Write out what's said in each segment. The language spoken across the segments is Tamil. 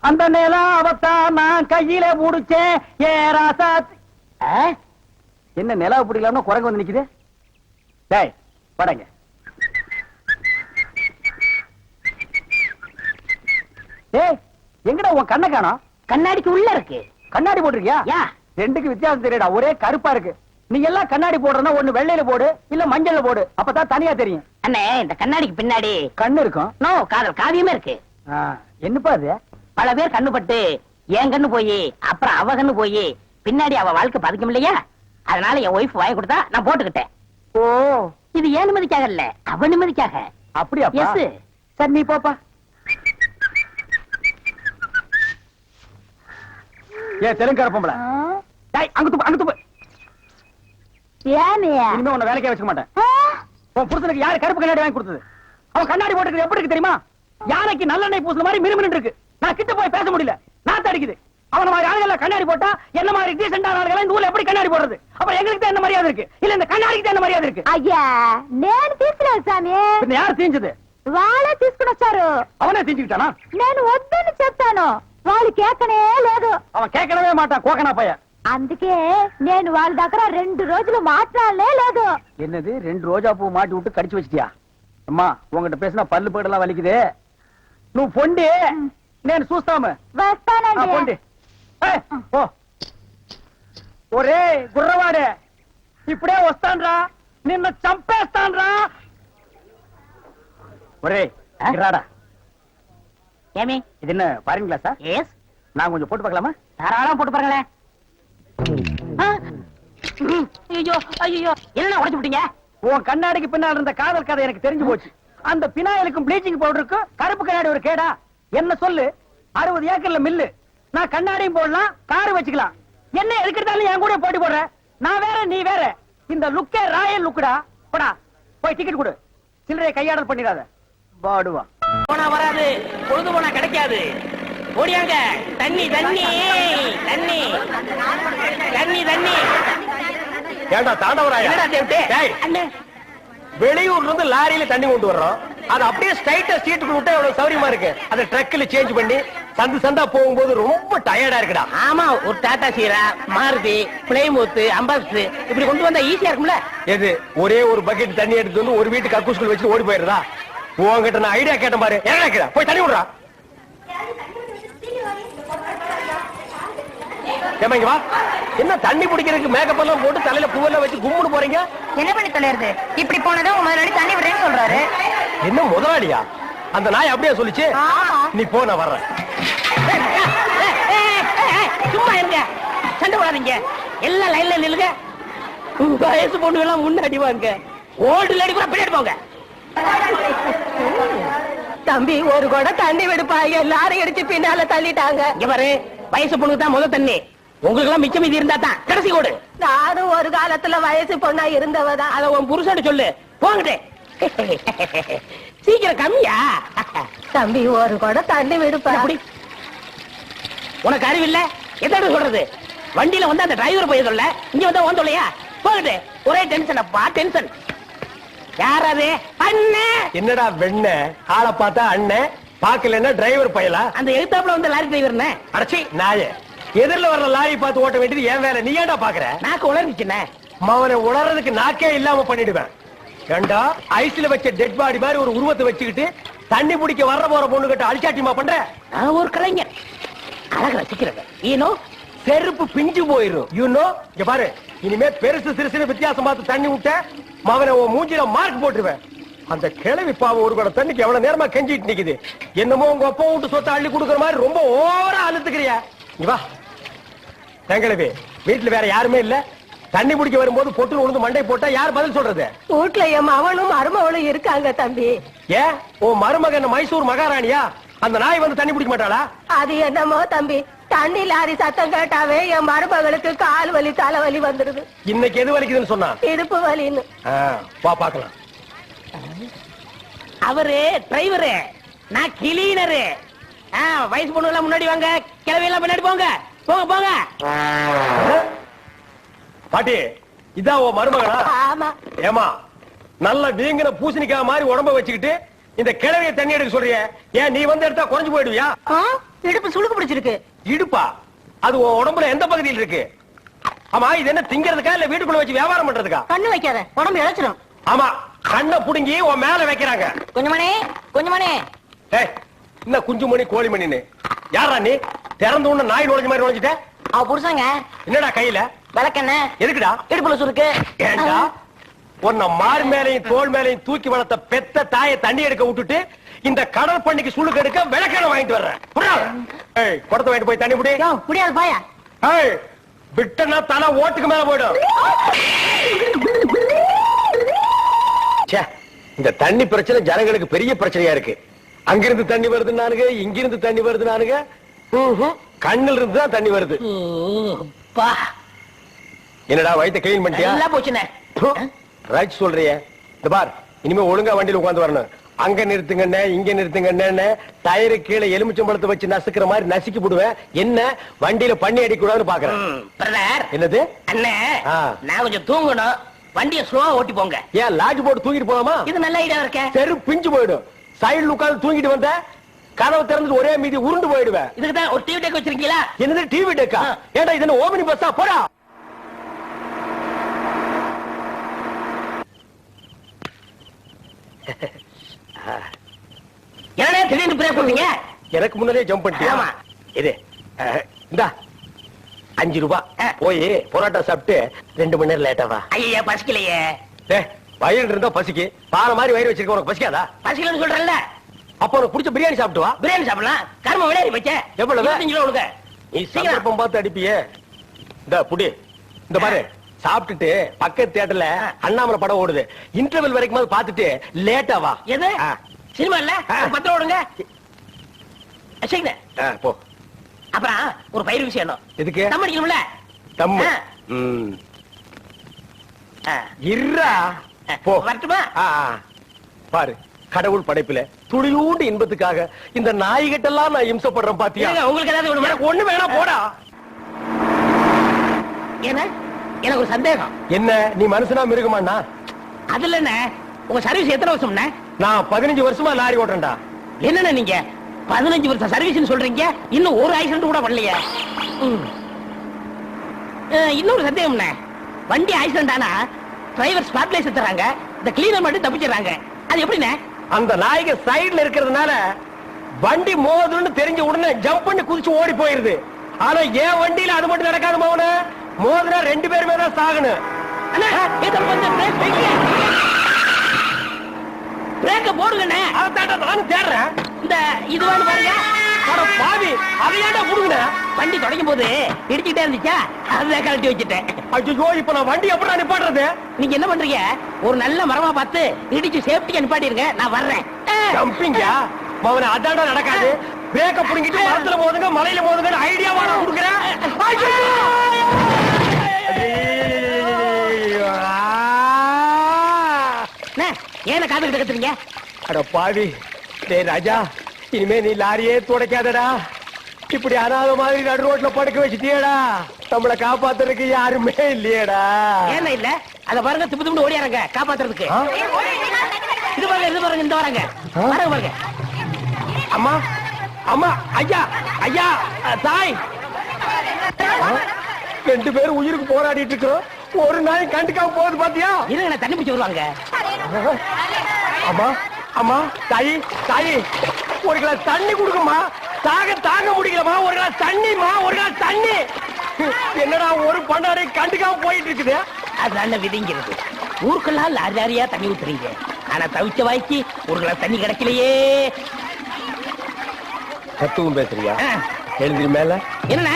அந்த நிலாவத்தான் நான் கையில புடிச்சேன் ஏ ராசா. என்ன நிலாவை பிடிக்கலாம்னு குரங்கு வந்து நிக்குது. டேய் படங்க. டேய் எங்கடா உன் கண்ணை காணோம்? கண்ணாடிக்கு உள்ள இருக்கு. கண்ணாடி போட்டிருக்கியா? ரெண்டுக்கு வித்தியாசம் தெரியடா. ஒரே கருப்பா இருக்கு. நீ எல்லாம் கண்ணாடி போடுறனா ஒண்ணு வெள்ளையில போடு இல்ல மஞ்சள்ல போடு, அப்பதான் தனியா தெரியும். அண்ணே இந்த கண்ணாடிக்கு பின்னாடி கண்ணு இருக்கும். நோ காதல் காவியமே இருக்கு. என்னப்பா அது? பல பேர் கண்ணு பட்டு என் கண்ணு போய் அப்புறம் அவ கண்ணு போய் பின்னாடி அவ வாழ்க்கை பதிக்கும் இல்லையா, அதனால என் ஒய்ஃப் வாங்கி கொடுத்தா நான் போட்டுக்கிட்டேன். ஓ இது ஏன் நிம்மதிக்காக இல்ல, அவ நிம்மதிக்காக. அப்படியா? எஸ். சரி நீ போப்பா. ஏ தெலுங்கார பொம்பளை, டேய் அங்க துப்பு. இனிமே உன்னை வேலைக்கே வச்சுக்க மாட்டேன். உன் புருஷனுக்கு யாரு கருப்பு கண்ணாடி வாங்கி கொடுத்தது? அவன் கண்ணாடி போட்டுக்கிறது எப்படி இருக்கு தெரியுமா? யானைக்கு நல்லெண்ணெய் பூசுன மாதிரி மினுமினு இருக்கு. நான் கிட்ட போய் பேச முடியல, நாத்து அடிக்குது. அவன மாதிரி ஆளுகள் கண்ணாடி போட்டா என்ன மாதிரி டீசென்டான ஆளுகள் இந்த ஊர்ல எப்படி கண்ணாடி போடுறது? அப்ப எங்களுக்கு தான் என்ன மரியாதை இருக்கு, இல்ல இந்த கண்ணாடிக்கு தான் என்ன மரியாதை இருக்கு? అయ్యా నేను తీసుకున్నాను సామి. பின்ன யார் தீஞ்சது? వాళ్ళే తీసుకుని వచ్చారు. அவனே தீஞ்சுக்கிட்டானா? నేను వద్దని చెప్తాను, వాళ్ళు కేకనే లేదు. அவன் கேட்கவே மாட்டான், கோகனா பைய. అందుకే నేను వాళ్ళ దగ్గర 2 రోజులు మాట్లాడలే లేదు. என்னது 2 ரோஜா பூ மாட்டி விட்டு கடிச்சு வச்சிட்டியா? அம்மா உங்ககிட்ட பேசினா பல்லு பேடெல்லாம் வலிக்குது. నువ్వు పొండి నేను చూస్తాము. వస్తానండి. పొండి. ఓ ఒరే గుర్రవాడే, ఇప్పుడే వస్తాన్రా, నిన్ను చంపేస్తాన్రా. ఒరే రాడా. ஏமி இது என்ன ஃபாரின் கிளாஸா? எஸ். நான் கொஞ்சம் போட்டு பார்க்கலாமா? தாராளமா போட்டு பாருங்களேன். ஐயோ ஐயோ என்ன உடைச்சு விட்டீங்க? உன் கண்ணாடிக்கு பின்னால் இருந்த காதல் கதை எனக்கு தெரிஞ்சு போச்சு. அந்த பினாயிலுக்கும் ப்ளீச்சிங் பவுடருக்கும் கருப்பு கண்ணாடி ஒரு கேடா? என்ன சொல்லு, 60 ஏக்கர்ல மில்லு. நான் கண்ணாடியும் போடலாம், காரு வச்சுக்கலாம். என்ன எதுக்கிட்டாலும் என் கூட போட்டி போடுற? நான் வேற நீ வேற. இந்த லுக்கே ராயல் லுக்குடா. போடா போய் டிக்கெட் கொடு, சில்லறையை கையாடல் பண்ணிடாத. பாடுவா போனா வராது, பொழுது போனா கிடைக்காது. ஓடியாங்க. தண்ணி தண்ணி தண்ணி தண்ணி தண்ணி. ஏண்டா தாண்டவராயா? அண்ணே வெளியூர்ல இருந்து லாரியில தண்ணி கொண்டு வர்றோம், அது அப்படியே ஸ்ட்ரைட்டா சீட்டுக்குள்ள விட்டா எவ்வளவு சௌரியமா இருக்கு. அதை ட்ரக்ல சேஞ்ச் பண்ணி சந்து சந்தா போகும்போது ரொம்ப டயர்டா இருக்குடா. ஆமா, ஒரு டாடா சீரா, மாருதி, பிளைமூத், அம்பாஸ் இப்படி கொண்டு வந்தா ஈஸியா இருக்கும்ல. எது ஒரே ஒரு பக்கெட் தண்ணி எடுத்து வந்து ஒரு வீட்டு கக்கூஸ்குள் வச்சு ஓடி போயிருதா? உங்ககிட்ட நான் ஐடியா கேட்டேன் பாரு. என்ன போய் தண்ணி விடுறா. ஏமா வா. என்ன தண்ணி பிடிக்கிறதுக்கு மேக்கப் எல்லாம் போட்டு தலையில பூவெல்லாம் வச்சு கும்முன்னு போறீங்க? என்ன பண்ணி தொலைறது? இப்படி போனதும் முதலாளி தண்ணி விடுறேன்னு சொல்றாரு. என்ன முதலாளியா? அந்த நாய் அப்படியே சொல்லிச்சு. நீ போ, நான் வர்றேன். சும்மா இருங்க, சண்டை போடாதீங்க. எல்லாம் லைன்ல நில்லுங்க. வயசு பொண்ணு எல்லாம் முன்னாடி வாங்க, ஓல்டு லேடி கூட பின்னாடி போங்க. தம்பி ஒரு கூட தண்ணி விடுப்பாங்க, எல்லாரும் எடுத்து பின்னால தள்ளிட்டாங்க. இங்க பாரு, வயசு பொண்ணுக்கு தான் முதல் தண்ணி, உங்களுக்கு எல்லாம் மிச்சம் மீதி இருந்தா தான் கடைசி கோடு. நானும் ஒரு காலத்துல வயசு பொண்ணா இருந்தவதான். அத உன் புருஷன் சொல்லு. போங்கட்டே. சீக்கிரம் கம்மியா? தம்பி ஒரு கூட தண்ணி விடுப்பா. உனக்கு அறிவில்ல? எத்தனை சொல்றது? வண்டியில வந்து அந்த டிரைவர் போய் சொல்ல, இங்க வந்தா வந்து இல்லையா? போங்கட்டே. ஒரே டென்ஷன் அப்பா, டென்ஷன். யாராவது? அண்ணே. என்னடா வெண்ண ஆளை பார்த்தா அண்ணன், பாக்கலன்னா டிரைவர் பயலா? அந்த எழுத்தாப்புல வந்து லாரி டிரைவர். அடச்சி நாயே, எதிரில வர்ற லாரி பார்த்து ஓட்ட வேண்டியது ஏன் வேலை? நீ ஏன்டா பாக்குற? நாக்கு உளர்ந்துச்சுண்ணே. மவனை உளறதுக்கு நாக்கே இல்லாம பண்ணிடுவேன். ஏண்டா ஐஸ்ல வச்ச டெட் பாடி மாதிரி ஒரு உருவத்தை வச்சுக்கிட்டு தண்ணி பிடிக்க வர்ற போற பொண்ணு கிட்ட அழிச்சாட்டிமா பண்ற? நான் ஒரு கலைஞர், அழக ரசிக்கிறேன். ஈனோ செருப்பு பிஞ்சு போயிரும். யூனோ இங்க பாரு, இனிமே பெருசு சிறுசு வித்தியாசம் பார்த்து தண்ணி விட்ட மவனை உன் மூஞ்சில மார்க் போட்டுருவேன். அந்த கிழவி பாவம் ஒரு கூட தண்ணிக்கு எவ்வளவு நேரமா கெஞ்சிட்டு நிக்குது. என்னமோ உங்க அப்பா விட்டு சொத்தை அள்ளி கொடுக்குற மாதிரி ரொம்ப ஓவரா அழுத்துக்கிறியா? இங்க வா. தங்கிழவி, வீட்டுல வேற யாருமே இல்ல, தண்ணி பிடிக்க வரும்போது பொட்டு உழுந்து மண்டை போட்டா யார் பதில் சொல்றது? வீட்டுல என் மவனும் மருமவளும் இருக்காங்க தம்பி. ஏன் உன் மருமகன் மைசூர் மகாராணியா? அந்த நாய் வந்து தண்ணி பிடிக்க மாட்டாளா? அது என்னமோ தம்பி, தண்ணி லாரி சத்தம் கேட்டாவே என் மருமகளுக்கு கால் வலி தலைவலி வந்துருது. இன்னைக்கு எது வலிக்குதுன்னு சொன்னா? இடுப்பு வலின்னு. வா பாக்கலாம். அவரு டிரைவரு, நான் கிளீனரு. வயசு பொண்ணு எல்லாம் முன்னாடி வாங்க, கிளவி எல்லாம் பின்னாடி போங்க. போங்க போங்க. பாட்டி, இதான் உன் மருமகனா? ஆமா. ஏமா நல்ல வீங்கின பூசணிக்காய் மாதிரி உடம்ப வச்சுக்கிட்டு இந்த கிழவிய தண்ணி எடுக்க சொல்றிய? ஏன் நீ வந்து எடுத்தா குறைஞ்சு போயிடுவியா? இடுப்பு சுளுக்கு பிடிச்சிருக்கு. இடுப்பா? அது உன் உடம்புல எந்த பகுதியில் இருக்கு? ஆமா, இது என்ன திங்கிறதுக்கா இல்ல வீட்டுக்குள்ள வச்சு வியாபாரம் பண்றதுக்கா? கண்ணு வைக்காத, உடம்பு இழைச்சிடும். ஆமா, கண்ணை புடுங்கி உன் மேல வைக்கிறாங்க. கொஞ்சமணி, கொஞ்சமணி. ஏய், என்ன குஞ்சுமணி கோழிமணின்னு? யாரா நீ? திறந்து உடனே நாய் நுழைஞ்ச மாதிரி நுழைஞ்சிட்ட. அவ புருஷங்க. என்னடா கையில? விளக்கெண்ண. எதுக்குடா? இடுப்புல சுருக்கு. ஏண்டா உன்னை மார் மேலையும் தோல் மேலையும் தூக்கி வளர்த்த பெத்த தாயை தண்ணி எடுக்க விட்டுட்டு இந்த கடல் பண்ணிக்கு சுளுக்கு எடுக்க விளக்கெண்ண வாங்கிட்டு வர்றேன். ஏய், குடத்தை வாங்கிட்டு போய் தண்ணி புடி. முடியாது பாயா. ஏய், விட்டனா தலை ஓட்டுக்கு மேல போயிடும். ச்சே, இந்த தண்ணி பிரச்சனை ஜனங்களுக்கு பெரிய பிரச்சனையா இருக்கு. அங்கிருந்து தண்ணி வருது நானுங்க, இங்கிருந்து தண்ணி வருது நானுங்க. கண்ணில் இருந்து தான் தண்ணி வருது. என்னடா வயித்தை கிளீன் பண்ணிட்டியா? நல்லா போச்சுனே. ரைட் சொல்றியே. இந்த பார், இனிமே ஒழுங்கா வண்டியில உட்கார்ந்து வரணும். அங்க நிறுத்துங்கண்ணே, இங்க நிறுத்துங்கண்ணே, டயரு கீழே எலுமிச்சம்பழத்தை வச்சு நசுக்கிற மாதிரி நசுக்கி போடுவேன். என்ன வண்டியில பண்ணி அடிக்க கூடாதுன்னு பாக்குறேன். பிரதர், என்னது அண்ணே? நான் கொஞ்சம் தூங்கணும், வண்டியை ஸ்லோவா ஓட்டி போங்க. ஏன் லாட்ஜ் போட்டு தூங்கிட்டு போலாமா? இது நல்ல ஐடியா இருக்க. தெரு பிஞ்சு போயிடும். சைடுல உட்கார்ந்து தூங்கிட்டு வந்த கதவை திறந்து ஒரே மீதி உருண்டு போயிடுவேன். இதுக்கு தான் ஒரு டிவி டெக் வச்சிருக்கீங்களா? என்னது டிவி டெக்கா? ஏண்டா இது என்ன ஓமினி பஸ்ஸா? போடா. என்னடா திடீர்னு பிரேக் பண்ணீங்க? எனக்கு முன்னாடியே ஜம்ப் பண்ணிட்டியா? ஆமா. இது இந்தா 5 ரூபாய். போய் பொரோட்டா சாப்பிட்டு 2 மணி நேரம் லேட்டா வா. ஐயா பசிக்கலையே. வயிறு இருந்தா பசிக்கு. பாறை மாதிரி வயிறு வச்சிருக்க, உனக்கு பசிக்காதா? பசிக்கலன்னு சொல்றேன்ல. அப்ப உனக்கு பிடிச்ச பிரியாணி சாப்பிட்டு வா. பிரியாணி சாப்பிடலாம். கர்ம விளையாடி வச்ச. எவ்வளவு? 25 கிலோ கொடுங்க. நீ சந்தர்ப்பம் பார்த்து அடிப்பியே. இந்த புடி, இந்த பாரு, சாப்பிட்டுட்டு பக்கத்து தியேட்டர்ல அண்ணாமலை படம் ஓடுது. இன்டர்வல் வரைக்கும் பார்த்துட்டு லேட்டா வா. எது சினிமா இல்ல? 10 ரூபா கொடுங்க. சரிங்க, போ. அப்புறம் ஒரு பயிர் விஷயம். எதுக்கு? தம் அடிக்கணும்ல. தம் இருடா. போ. வரட்டுமா? பாரு, கடவுள் படைப்புல துளியூண்டு இன்பத்துக்காக இந்த நாய்கிட்டெல்லாம் நான் இம்சப்படுறேன் பாத்தியா? உங்களுக்கு ஏதாவது எனக்கு ஒண்ணு வேணா போடா. என்ன? எனக்கு ஒரு சந்தேகம். என்ன, நீ மனுஷனா மிருகமாண்ணா? அதுல என்ன, உங்க சர்வீஸ் எத்தனை வருஷம்? நான் 15 வருஷமா லாரி ஓட்டுறேன்டா. என்னன்னா நீங்க 15 வருஷம் சர்வீஸ் சொல்றீங்க, இன்னும் ஒரு ஆக்சிடென்ட் கூட பண்ணலையே. இன்னொரு சந்தேகம், வண்டி ஆக்சிடென்ட் ஆனா டிரைவர் ஸ்பாட்ல செத்துறாங்க, இந்த கிளீனர் மட்டும் தப்பிச்சிடறாங்க. அது எப்படிண்ணே? அந்த நாய்க்கு சைடுல இருக்கிறதுனால வண்டி மோதுன்னு தெரிஞ்ச உடனே ஜம்ப் பண்ணி குதிச்சு ஓடி போயிருது. ஆனா என் வண்டியில அது மட்டும் நடக்காது மோன. மோதுனா 2 பேருமே தான் சாகணும். பிரேக்க போடுங்கண்ணே. அதான் நானும் தேடுறேன். இந்த இதுவான்னு பாருங்க. பாவி, அதையாண்டா புடுங்க. வண்டி தொடங்கும் போது இடிச்சுட்டே இருந்துச்சா, அதை கழட்டி வச்சுட்டேன். ஐயோ, இப்ப நான் வண்டி எப்படி நிப்பாடுறது? நீங்க என்ன பண்றீங்க, ஒரு நல்ல மரமா பார்த்து இடிச்சு சேஃப்டியா நிப்பாட்டிருங்க, நான் வர்றேன். ஜம்பிங்கா மவன, அதாண்டா நடக்காது. பிரேக்க புடுங்கிட்டு மரத்துல மோதுங்க, மலையில மோதுங்க ஐடியாவா நான் கொடுக்குறேன். ஏன காத்துக்கிட்டு கத்துறீங்க? அட பாவி, டேய் ராஜா, இனிமே நீ லாரியே துடைக்காதடா. இப்படி அனாத மாதிரி நடு ரோட்ல படுக்க வச்சுட்டியடா. நம்மளை காப்பாத்துறதுக்கு யாருமே இல்லையடா. ஏன்னா இல்ல, அத பாருங்க, திப்பு திப்பு ஓடியாரங்க காப்பாத்துறதுக்கு. இது பாருங்க, இது பாருங்க, இந்த வராங்க பாருங்க பாருங்க. அம்மா, அம்மா, ஐயா, ஐயா, தாய், 2 பேரும் உயிருக்கு போராடிட்டு இருக்கோம். ஒரு நாய் கண்டுக்காம போகுது பாத்தியா? இருங்க, தண்ணி பிடிச்சு வருவாங்க. அம்மா, அம்மா, தாயி, தாயி, ஒரு கிளாஸ் தண்ணி கொடுக்குமா? தாங்க முடியலமா. ஒரு கிளாஸ் தண்ணிமா, ஒரு கிளாஸ் தண்ணி. என்னடா ஒரு பண்டாரை கண்டுக்காம போயிட்டு இருக்குது? அதான விதிங்கிறது. ஊருக்கெல்லாம் லாரி லாரியா தண்ணி ஊத்துறீங்க, ஆனா தவிச்ச வாய்க்கு ஒரு கிளாஸ் தண்ணி கிடைக்கலையே. தத்துவம் பேசுறியா? எழுந்திரி மேல. என்ன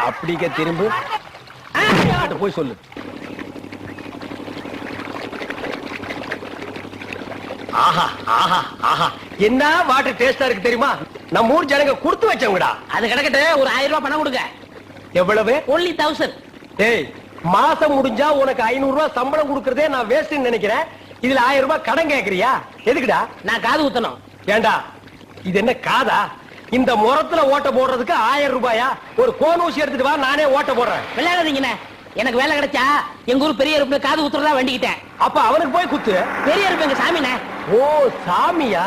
அப்படிக்க திரும்ப போய் சொல்லு. ஆஹா, ஆஹா, ஆஹா, என்ன வாட்டர் டேஸ்டா இருக்கு தெரியுமா? நம்ம ஊர் ஜனங்க கொடுத்து வச்சவங்கடா. அது கிடக்கட்டு, ஒரு 1000 ரூபாய் பணம் கொடுங்க. எவ்வளவு? only 1000. ஏய், மாசம் முடிஞ்சா உனக்கு 500 ரூபாய் சம்பளம் கொடுக்கறதே நான் வேஸ்ட்னு நினைக்கிறேன். இதுல 1000 ரூபாய் கடன் கேக்குறியா? எதுக்குடா? நான் காது ஊத்தணும். ஏண்டா, இது என்ன காதா? இந்த முறத்துல ஓட்ட போடுறதுக்கு 1000 ரூபாயா? ஒரு கோன் ஊசி எடுத்துட்டு வா, நானே ஓட்ட போடுறேன். விளையாடாதீங்கண்ணே. எனக்கு வேலை கிடைச்சா எங்க ஊர் பெரிய இருப்பு காது ஊத்துறதா வேண்டிக்கிட்டேன். அப்ப அவனுக்கு போய் குத்து. பெரிய இருப்பு எங்க சாமிண்ணே. ஓ, சாமியா?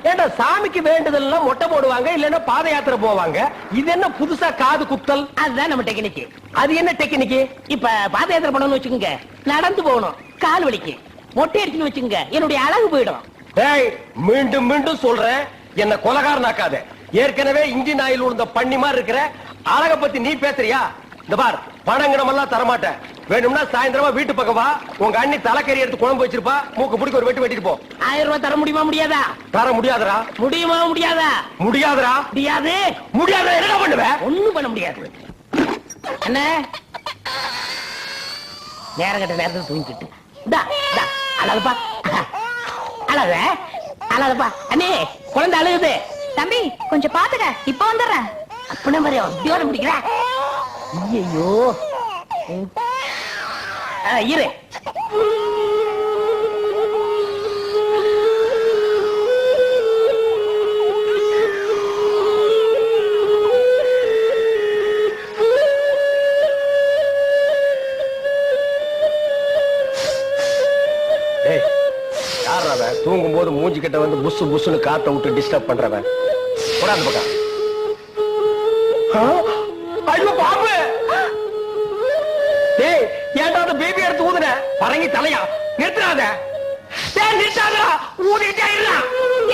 ஏண்டா சாமிக்கு வேண்டுதல்லாம் மொட்டை போடுவாங்க இல்லன்னா பாத யாத்திரை போவாங்க. இது என்ன புதுசா காது குத்தல்? அதுதான் நம்ம டெக்னிக். அது என்ன டெக்னிக்? இப்ப பாத யாத்திரை பண்ணணும்னு வச்சுக்கோங்க, நடந்து போகணும், கால் வலிக்கு. மொட்டை அடிச்சுன்னு வச்சுக்கோங்க, என்னுடைய அழகு போயிடும். டேய், மீண்டும் மீண்டும் சொல்றேன், என்ன கொலகாரனாக்காத. ஏற்கனவே இன்ஜின் ஆயில் உள்ள பண்ணி மாதிரி இருக்கிற அழக பத்தி நீ பேசுறியா? இந்த பார், பணங்கணம் எல்லாம் தரமாட்டேன். வேணும்னா சாயந்தரமா வீட்டு பக்கம் வா, உங்க அண்ணி தலைக்கறி எடுத்து குழம்பு வச்சிருப்பா, மூக்கு பிடிக்க ஒரு வெட்டு வெட்டிட்டு போ. 1000 ரூபாய் தர முடியுமா முடியாதா? தர முடியாதுடா. முடியுமா முடியாதா? முடியாதுடா. முடியாது. முடியாத என்ன பண்ணுவேன்? ஒண்ணும் பண்ண முடியாது. என்ன நேரம் கட்ட நேரத்தில் தூங்கிட்டு அழகுப்பா, அழக அழகுப்பா. அண்ணே, குழந்தை அழுகுது. தம்பி கொஞ்சம் பாத்துக்க, இப்ப வந்துடுறேன். அப்படி மாதிரி ஜோர பிடிக்கிற. ஐயோ, இரு. தூங்கும் போது மூஞ்சி கிட்ட வந்து புசு புசுன்னு காத்த விட்டு டிஸ்டர்ப் பண்றவன். போடாது பக்கம். ஐயோ பாம்பு! டேய், ஏன்டா அந்த பேபி எடுத்து ஊதுன? பரங்கி தலையா? நிறுத்தாத. டேய், நிறுத்தாதடா. ஊதிட்டே இல்ல.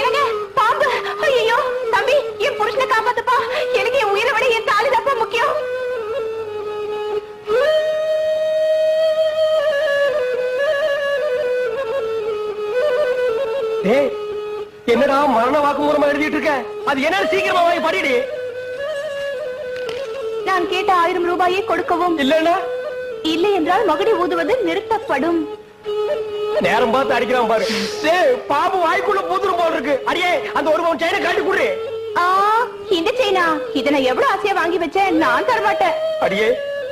ஏங்க பாம்பு! ஐயோ தம்பி, என் புருஷனை காப்பாத்துப்பா. எனக்கு என் உயிரை விட என் தாலி தான் முக்கியம். டேய், என்னடா மரண வாக்குமூலமா எழுதிட்டு இருக்க? அது என்ன சீக்கிரமா வாங்கி படிடி. நான் கேட்ட 1000 ரூபாயை கொடுக்கவும், இல்லன்னா இல்லை என்றால் மகுடி ஊதுவது நிறுத்தப்படும். நேரம் பார்த்து அடிக்கிறான் பாரு. டேய், பாம்பு வாய்க்குள்ள பூத்துரும் போல இருக்கு. அடியே, அந்த ஒரு பவுன் செயினை காட்டி குடுறே. இந்த செயினா? இதை நான் எவ்வளவு ஆசையா வாங்கி வச்சேன், நான் தரமாட்டேன். அடியே,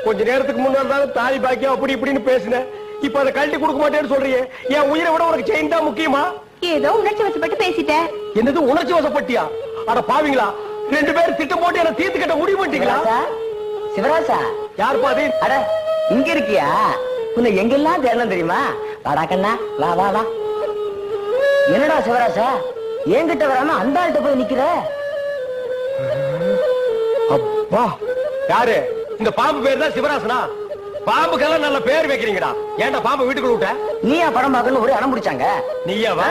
கொஞ்ச நேரத்துக்கு முன்னாடி தான் தாலி பாக்கியம் அப்படி இப்படின்னு பேசினேன். இப்ப அதை கழட்டி கொடுக்க மாட்டேன்னு சொல்றியே. என் உயிரை விட உனக்கு செயின் தான் முக்கியமா? ஏதோ உணர்ச்சி வசப்பட்டு பேசிட்டேன். என்னது உணர்ச்சி வசப்பட்டியா? அட பாவீங்களா, 2 பேரும் திட்டம் போட்டு என்ன தீர்த்து கட்ட முடிவு பண்ணிட்டீங்களா? சிவராசா, யார் பாதி? அட இங்க இருக்கியா? உன்னை எங்கெல்லாம் தேடலாம் தெரியுமா? வாடா கண்ணா, வா வா வா. என்னடா சிவராசா, என்கிட்ட வராம அந்த ஆள்கிட்ட போய் நிக்கிற? அப்பா, யாரு இந்த பாம்பு? பேர் தான் சிவராசனா? பாம்புக்கெல்லாம் நல்ல பேர் வைக்கிறீங்கடா. ஏன்டா பாம்பு வீட்டுக்குள்ள விட்ட? நீயா படம் பார்க்கணும் ஒரே அடம் பிடிச்சாங்க. நீயாவா?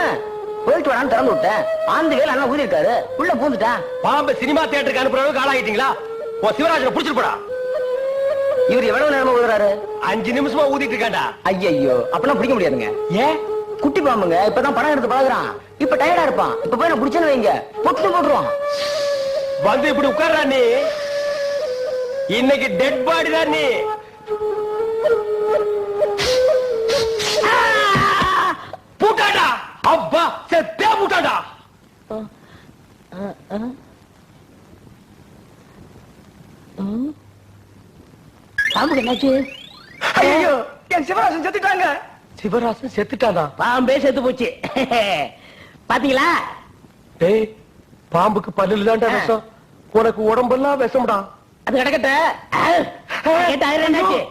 போயிட்டு வரான்னு திறந்து விட்டேன். ஆந்து வேலை அண்ணா ஊதி இருக்காரு, உள்ள பூந்துட்டான். பாம்பு சினிமா தியேட்டருக்கு அனுப்புற அளவுக்கு ஆளாகிட்டீங்களா? ஓ, சிவராஜனை புடிச்சிட்டு போடா. இவர் எவ்வளவு நேரமா ஊதுறாரு? 5 நிமிஷமா ஊதிட்டு இருக்காண்டா. ஐயோ, அப்பெல்லாம் பிடிக்க முடியாதுங்க. ஏன்? குட்டி பாம்புங்க, இப்பதான் படம் எடுத்து பழகுறான். இப்ப டயர்டா இருப்பான். இப்ப போய் நான் பிடிச்சேன்னு வைங்க, பொட்டு போட்டுருவான். வந்து இப்படி உட்கார்றா நீ. இன்னைக்கு டெட் பாடி தான் நீ. பூட்டாடா. அப்பா, செத்தே பூட்டாடா. பாம்புக்கு என்னாச்சு? ஐயோ, என் சிவராசன் செத்துட்டாங்க. சிவராசன் செத்துட்டானா? பாம்பே செத்து போச்சு. பாத்தீங்களா? டேய், பாம்புக்கு பல்லுல தான்டா விஷம், உனக்கு உடம்பெல்லாம் விஷம்டா. அது கிடக்கட்ட. கேட்ட 1000 என்னாச்சு?